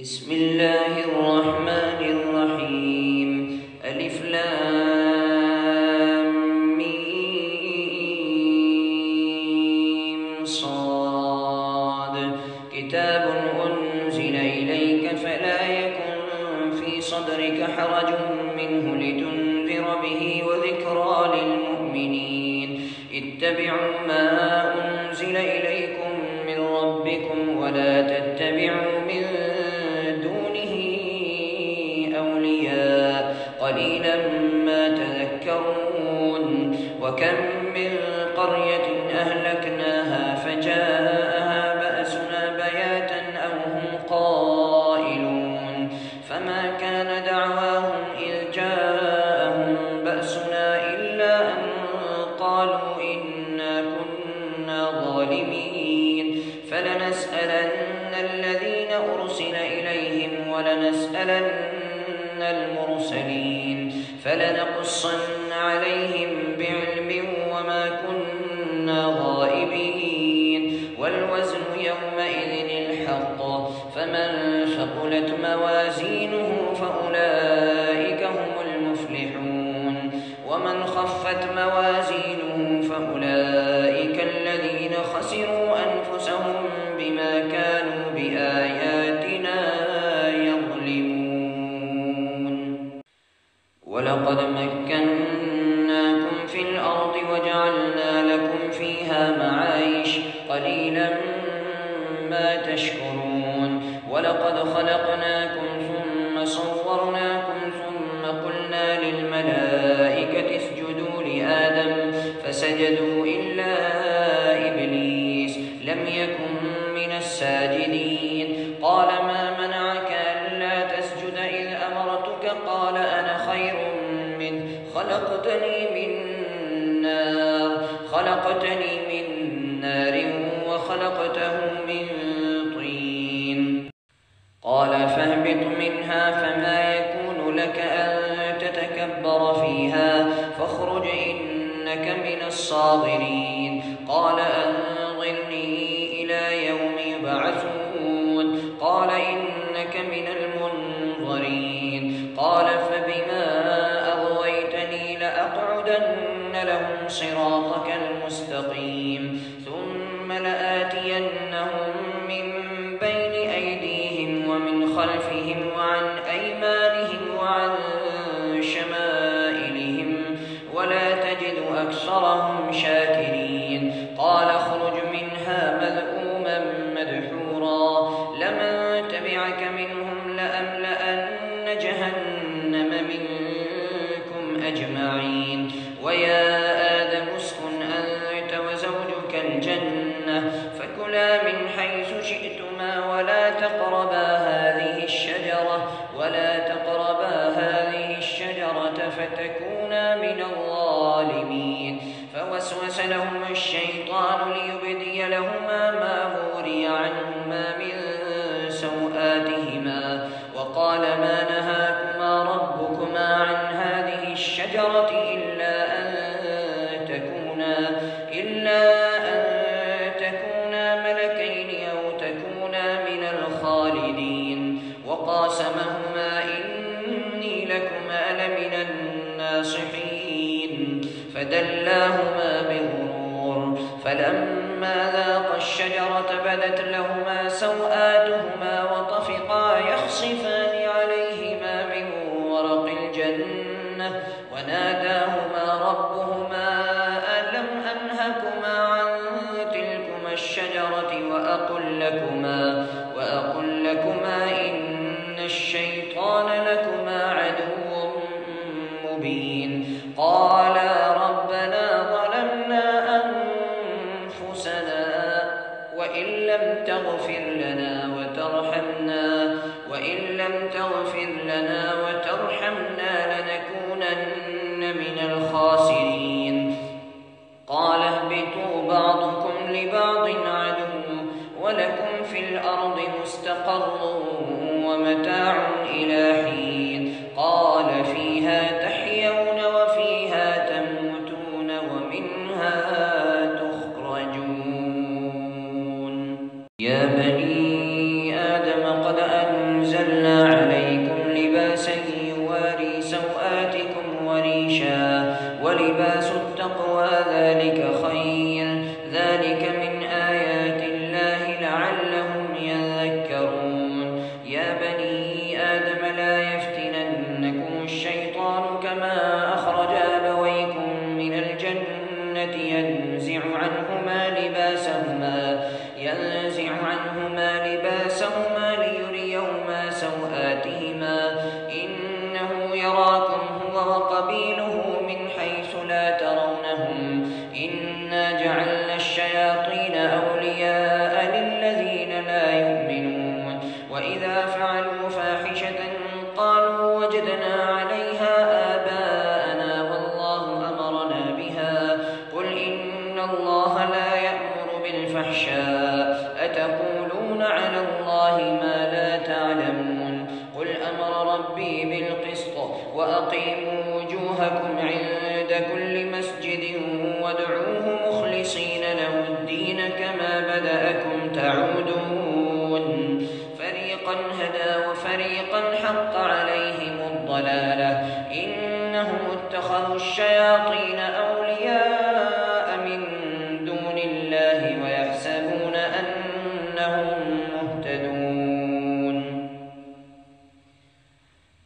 بسم الله الرحمن الرحيم. ألف لام ميم صاد. كتاب أنزل إليك فلا يكن في صدرك حرج منه لتنذر به وذكرى للمؤمنين. اتبعوا ما أنزل إليكم من ربكم ولا تتبعوا من دونه أولياء قليلا ما تذكرون. وكم من قرية أهلكناها فجاءها بأسنا بياتا أو هم قائلون فما كان دعواهم إذ جاءهم بأسنا إلا أن قالوا إنا كنا ظالمين. فلنسألن الذين أرسل إليهم ولنسألن المرسلين فلنقصن عليهم بعلم وما كنا غائبين. والوزن يومئذ الحق فمن ثقلت موازينه فأولئك هم المفلحون ومن خفت موازينه فأولئك الذين خسروا أنفسهم بما كانوا بآياتنا يظلمون. ولقد مكناكم في الأرض وجعلنا لكم فيها معايش قليلا ما تشكرون. ولقد خلقناكم ثم صورناكم ثم قلنا للملائكة اسجدوا لآدم فسجدوا إلا إبليس لم يكن من الساجدين. قال ما منعك ألا تسجد إذ أمرتك؟ قال أنا خير منه خلقتني من نار وخلقته من طين. قال فاهبط منها فما يكون لك أن تتكبر فيها فاخرج إنك من الصاغرين. قال أنظرني إلى يوم يبعثون. قال إنك من المنظرين. قال فبما أغويتني لأقعدن لهم صراطك المستقيم ثم لآتينهم من بين أيديهم ومن خلفهم وعن أيمانهم وعن شمائلهم ولا تجد أكثرهم شاكرين. قال اخرج منها مذءوما مدحورا لمن تبعك منهم لأملأن جهنم منكم أجمعين. ويا آدم اسكن أنت وزوجك الجنة فكلا من حيث شئتما ولا تقربا هذه الشجرة فتكونا من الظالمين. فوسوس لهما الشيطان ليبدي لهما ما وري عنهما من سوآتهما وقال ما نهاكما ربكما عن هذه الشجرة إلا أن تكونا ملكين أو تكونا من الخالدين. وقاسمهما إني لكما لمن الناصحين فدلاهما بغرور. فلما ذاقا الشجرة بدت لهما سوآتهما وطفقا يخصفان عليهما من ورق الجنة وناداهما ربهما ألم أنهكما عن تلكما الشجرة وأقل لكما إن الشيطان لكما عدو مبين. قالا ربنا ظلمنا أنفسنا وإن لم تغفر لنا وترحمنا لنكونن من الخاسرين. قال اهبطوا بعضكم لبعض عدو ولكم في الأرض مستقر ومتاع إلى حين. قال فيها تحيون وفيها تموتون ومنها تخرجون. يا بني آدم قد أنزل إذا فعلوا فاحشة قالوا وجدنا عليها آباءنا والله أمرنا بها قل إن الله لا يأمر بالفحشاء أتقولون على الله ما لا تعلمون قل أمر ربي بالقسط وأقيموا وجوهكم عند كل مسجد وادعوه مخلصين له الدين كما بدأكم تعودون فريقا هدى وفريقا حق عليهم الضلالة إنهم اتخذوا الشياطين أولياء من دون الله ويحسبون أنهم مهتدون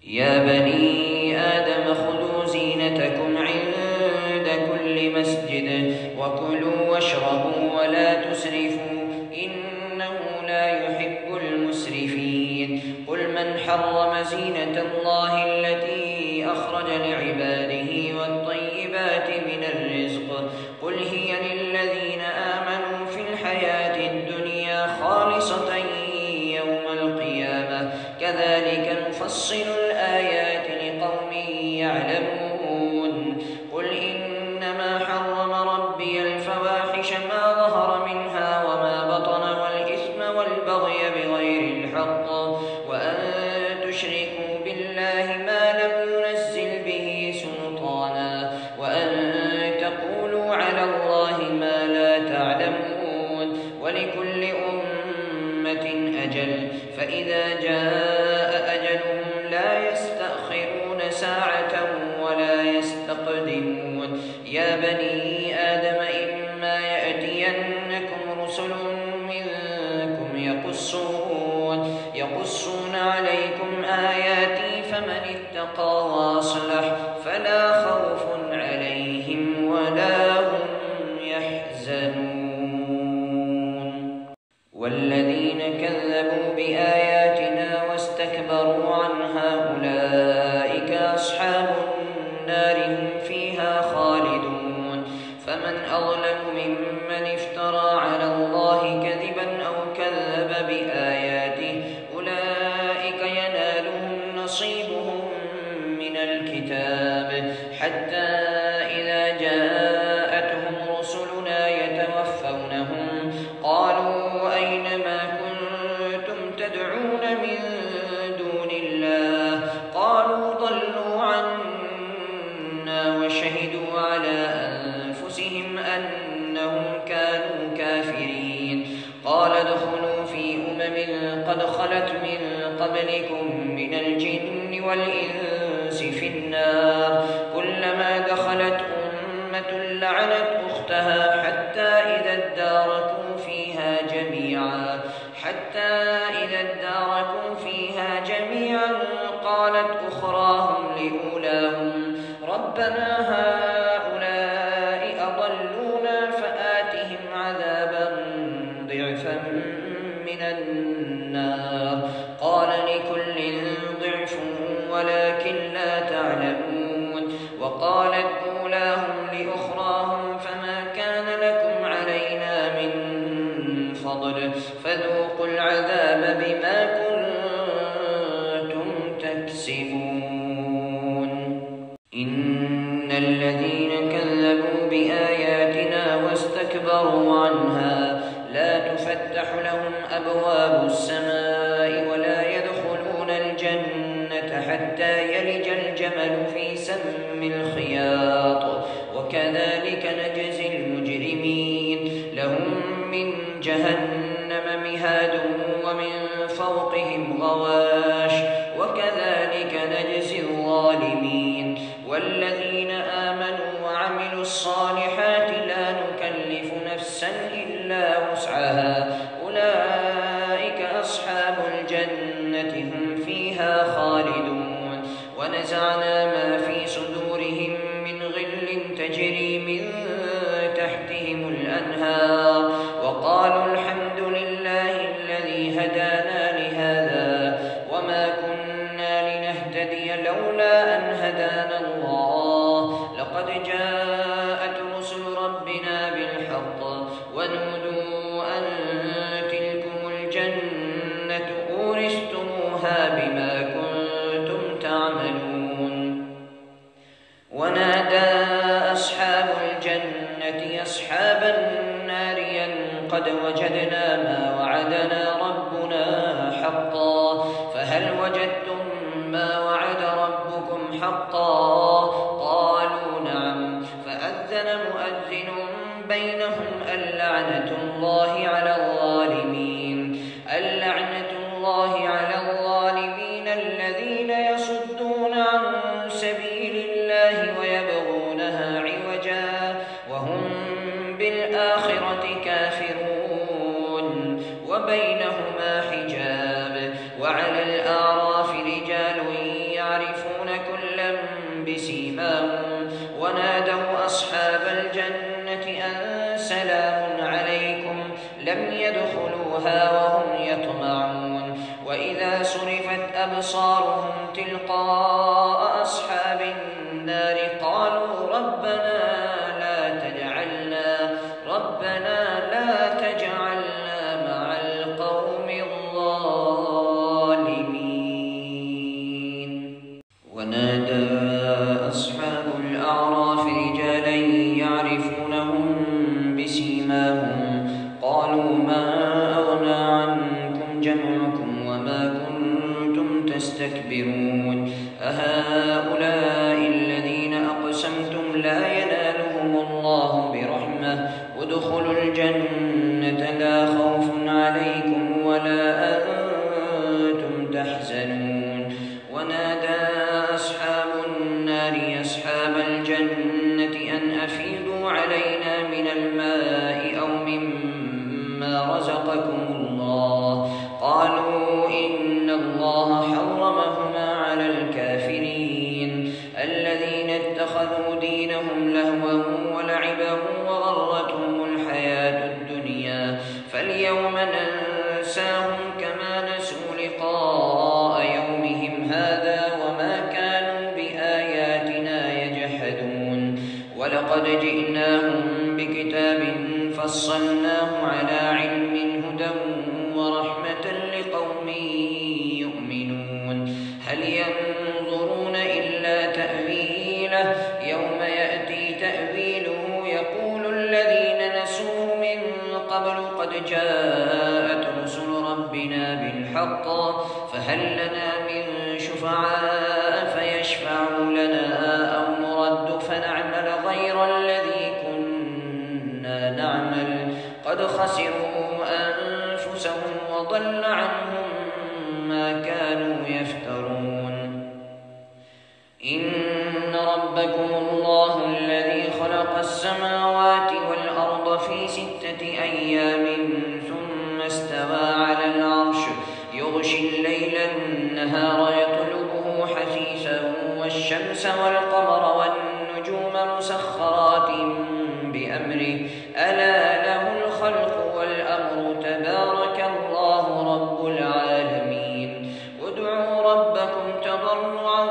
يا بني آدم خذوا زينتكم عند كل مسجد وكلوا واشربوا ولا تسرفوا إنه لا يحب المسرفين قل من حرم زينة الله التي أخرج لعباده والطيبات من الرزق قل هي للذين آمنوا في الحياة الدنيا خالصة يوم القيامة كذلك نفصل الآيات لقوم يعلمون قل إنما حرم ربي الفواحش ما ظهر منها وما بطن والإثم والبغي بغير الحق وأن تشركوا بالله ما لم ينزل به سلطانا وأن تقولوا على الله ما لا تعلمون ولكل أمة أجل فإذا جاء أجلهم لا يستأخرون ساعة ولا يستقدمون يا بني آدم إما يأتينكم رسل منكم يقصون عليكم آياتي فمن اتقى وأصلح فلا خوف عليهم ولا هم يحزنون والذين كذبوا بآياتنا واستكبروا عنها أولئك أصحاب النار هم فيها خالدون فمن أظلم ممن افترى على الله كذبا أو كذب بآياته أولئك ينالهم نصيبهم من الكتاب حتى إذا جاءتهم رسلنا يتوفونهم قالوا أين ما كنتم تدعون من دون الله قالوا ضلوا عنا وشهدوا على أنفسهم أنهم كانوا كافرين قال ادخلوا في قد خلت من قبلكم من الجن والإنس في النار كلما دخلت أمة لعنت أختها حتى إذا اداركوا فيها قالت أخراهم لأولاهم ربنا هؤلاء أضلونا فآتهم عذابا ضعفا من النار قال لكل ضعف ولكن لا تعلمون وقالت أولاهم لأخراهم فما كان لكم علينا من فضل فذوقوا العذاب بما كنتم تكسبون إن الذين كذبوا بآياتنا واستكبروا عنها لا تفتح لهم أبواب السماء ولا يدخلون الجنة حتى يلج الجمل في سم الخياط وكذلك نجزي المجرمين لهم من جهنم مهاد ومن فوقهم غواش وكذلك نجزي الظالمين والذين آمنوا وعملوا الصالحات لا نكلف نفسا إلا وسعها أولئك أصحاب الجنة هم فيها خالدون ونزعنا ما في صدورهم من غل تجري من تحتهم الأنهار وقالوا الحمد لله الذي هدانا لهذا وما كنا لنهتدي لولا أن هدانا الله لقد جاءت رسل ربنا بالحق ونودوا أن تلكم الجنة أورثتموها لتجزوها بما كنتم تعملون. ونادى أصحاب الجنة أصحاب النار أن قد وجدنا ما وعدنا ربنا حقا فهل وجدتم ما وعد ربكم حقا؟ قالوا نعم. فأذن مؤذن بينهم اللعنة الله على الظالمين. اللعنة الله على الظالمين الذين يصدون عن سبيل الله ويبغونها عوجا وهم بالآخرة كافرون. وبينهما حجاب. وعلى الأعراف رجال يعرفون كلا بسيماهم ونادوا أصحاب الجنة أن سلام عليكم لم يدخلوها وهم يطمعون. وإذا صرفت أبصارهم تلقاء أصحاب النار قالوا ربنا لا تجعلنا مع القوم الظالمين. ونادى أصحاب الأعراف رجالا يعرفونهم بسيماهم قالوا ما أغنى عنكم جمعكم وما كنتم تستكبرون أهؤلاء الذين أقسمتم لا ينالهم الله برحمة ادخلوا الجنة لا خوف عليكم ولا أنتم تحزنون. ونادى أصحاب النار أصحاب الجنة أن أفيضوا علينا من الماء أو مما رزقكم الله. قالوا إن الله حرمهما على الكافرين الذين اتخذوا دينهم لهوا ولعبا وغرتهم الحياة الدنيا فاليوم ننساهم كما نسوا لقاء يومهم هذا وما كانوا بآياتنا يجحدون. ولقد جئناهم بكتاب فصلناه على علم هدى ورحمة لقوم يؤمنون. هل ينظرون إلا تأويله يوم يأتي تأويله يقول الذين نسوه من قبل قد جاءت رسل ربنا بالحق فهل لنا من شفعاء فيشفعوا لنا أو نرد فنعمل غير الذي كنا نعمل قد خسروا أنفسهم وضل عنهم ما كانوا يفترون. إن ربكم الله الذي خلق السماوات والأرض في 6 أيام ثم استوى على العرش يغشي الليل النهار يطلبه حثيثا والشمس والقمر والنجوم مسخرات بأمره ألا له الخلق والأمر تبارك الله رب العالمين. ادعوا ربكم تضرعا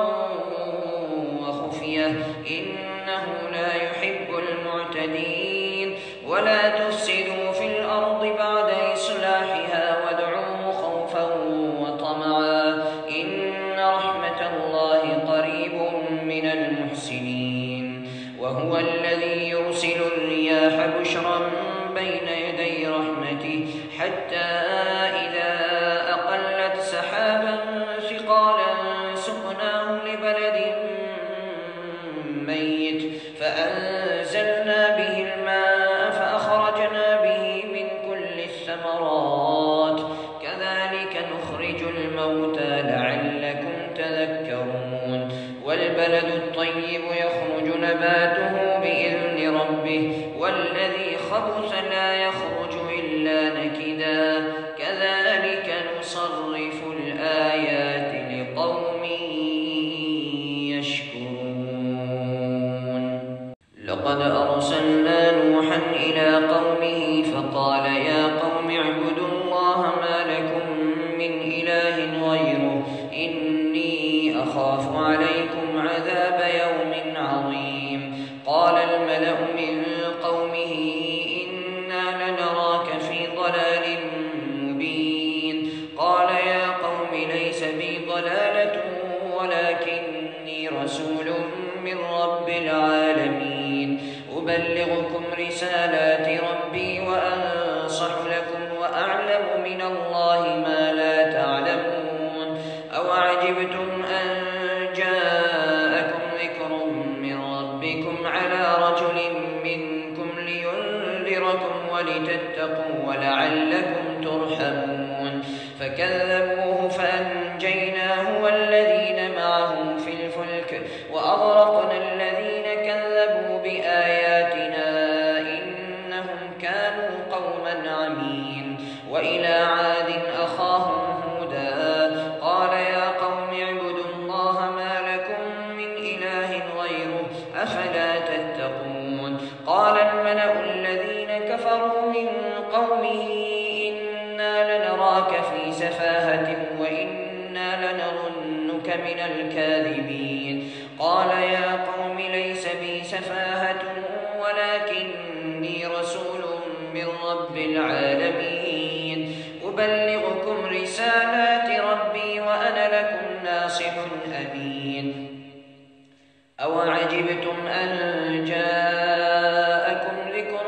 وخفية إنه لا يحب المعتدين. ولا تفسدوا في الأرض بعد إصلاحها وادعوه خوفا وطمعا إن رحمة الله قريب من المحسنين. وهو الذي يرسل الرياح بشرا بين يدي رحمته حتى إذا أقلت سحابا ثقالا سقناه لبلد ميت فأنزلنا به الماء فأخرجنا به من كل الثمرات كذلك نخرج الموتى لعلكم تذكرون. والبلد الطيب يخرج نباته بإذن ربه والذي خبث لا يخرج إلا نكدا كذلك نصرف الآيات لقوم يشكرون. لقد أرسلنا نوحا إلى قومه فقال يا قوم اعبدوا الله ما لكم من إله غيره إني أخاف عليكم عذاب يوم عظيم. قال الملأ من قومه إنا لنراك في ضلال مبين. قال يا قوم ليس بي بي ضلالة ولكني رسول من رب العالمين أبلغكم رسالات ربي وأنصح لكم وأعلم من الله ما لا تعلمون أوعجبتم أن جاءكم ذكر من ربكم على رجل منكم لينذركم ولتتقوا ولعلكم ترحمون فكذبوه فأنجيناه والذين معه في الفلك وأغرقنا الذين كذبوا بآياتنا إنهم كانوا قوما عمين وإلى عاد أخاهم هودا قال يا قوم اعبدوا الله ما لكم من إله غيره أفلا تتقون قال الملأ الذين كفروا من قومه إنا لنراك في سفاهة وإنا لنظنك من الكاذبين قال يا قوم ليس بي سفاهة ولكني رسول من رب العالمين أبلغكم رسالات ربي وأنا لكم ناصح أمين أوعجبتم أن جاءكم ذكر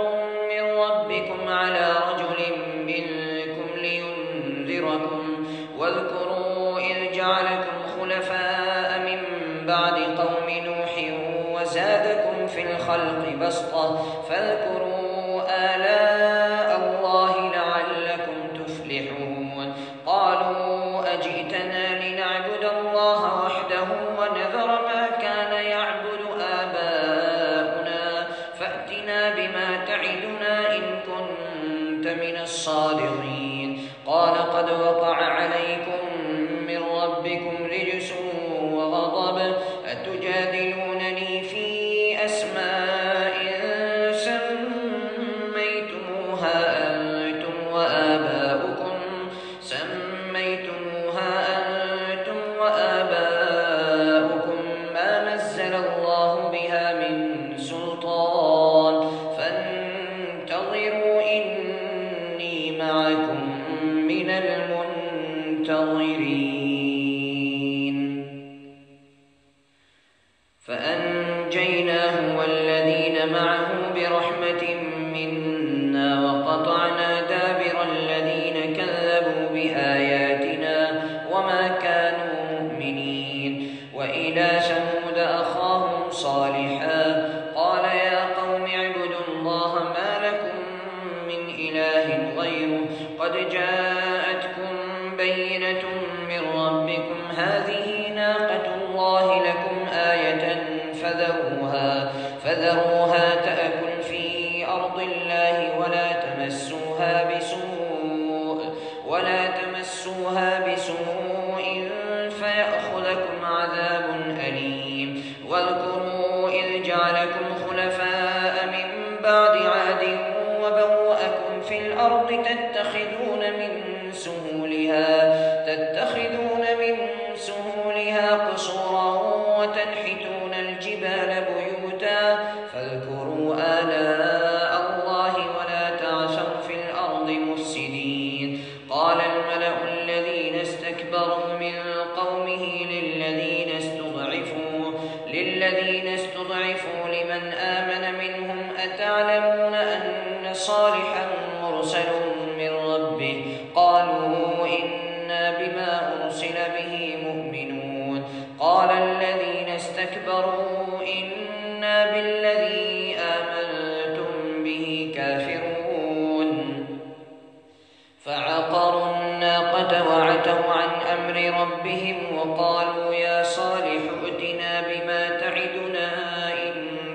من ربكم على رجل منكم لينذركم واذكروا إذ جعلكم خلفاء من بعد قوم نوح وزادكم في الخلق بسطة فاذكروا آلاء الله لعلكم تفلحون قالوا أجئتنا لنعبد الله وحده ونذر ما كان يعبد آباؤنا فأتنا بما تعدنا إن كنت من الصادقين قال قد وقع عليكم من ربكم رجس وغضب أتجادلونني في أسماء سميتموها أنتم وآباؤكم ما نزل الله بها من سلطان فانتظروا إني معكم من المنتظرين فأنجيناه والذين معه برحمة منا وقطعنا دابر الذين كذبوا بآياتنا وما كانوا مؤمنين وإلى ثمود أخاهم صالحا قال يا قوم اعبدوا الله ما لكم من إله غيره قد جاءتكم بينة من ربكم هذه ناقة الله لكم آية فذروها تأكل في أرض الله ولا تمسوها بسوء فيأخذكم عذاب أليم واذكروا إذ جعلكم خلفاء من بعد عاد وبوأكم في الأرض تتخذون من سهولها قصورا وتنحتون الجبال بيوتا فاذكروا آلاء الله ولا تعثوا في الأرض مفسدين قال الملأ الذين استكبروا من قومه للذين استضعفوا لمن آمن منهم أتعلمون أن صالحا مرسل من ربه قالوا إنا بما أرسل به مؤمنون قال الذين استكبروا إنا بالذي آمنتم به كافرون فعقروا الناقة وعتوا عن أمر ربهم وقالوا يا صالح ائتنا بما تعدنا إن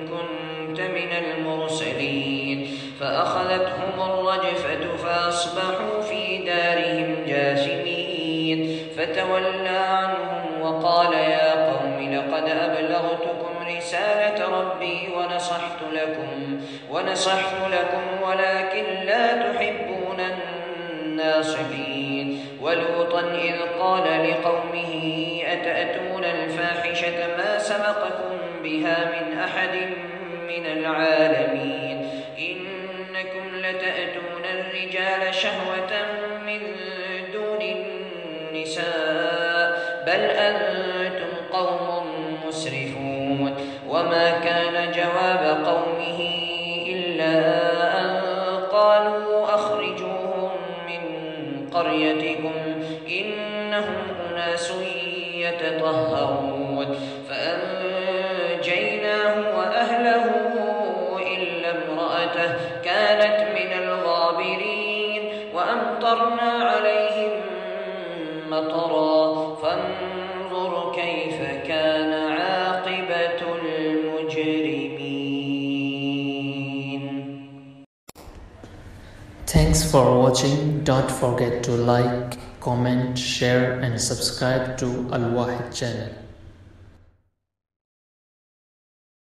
كنت من المرسلين فأخذتهم الرجفة فأصبحوا في دارهم جاثمين فتولى عنهم وقال يا قوم لقد أبلغتكم رسالة ربي ونصحت لكم ولكن لا تحبون الناصحين ولوطا إذ قال لقومه أتأتون الفاحشة ما سبقكم بها من أحد من العالمين إنكم لتأتون الرجال شهوة من دون النساء بل أنتم قوم مسرفون وما كان جواب قومه إلا أن قالوا أخرجوهم من قريتكم إنهم أناس يتطهرون فأنجيناه وأهله إلا امرأته كانت من الغابرين وأمطرنا عليهم مطرا فانظر كيف كان عاقبة المجرمين. Thanks for watching. Don't forget to like, comment, share and subscribe to Al Wahid channel.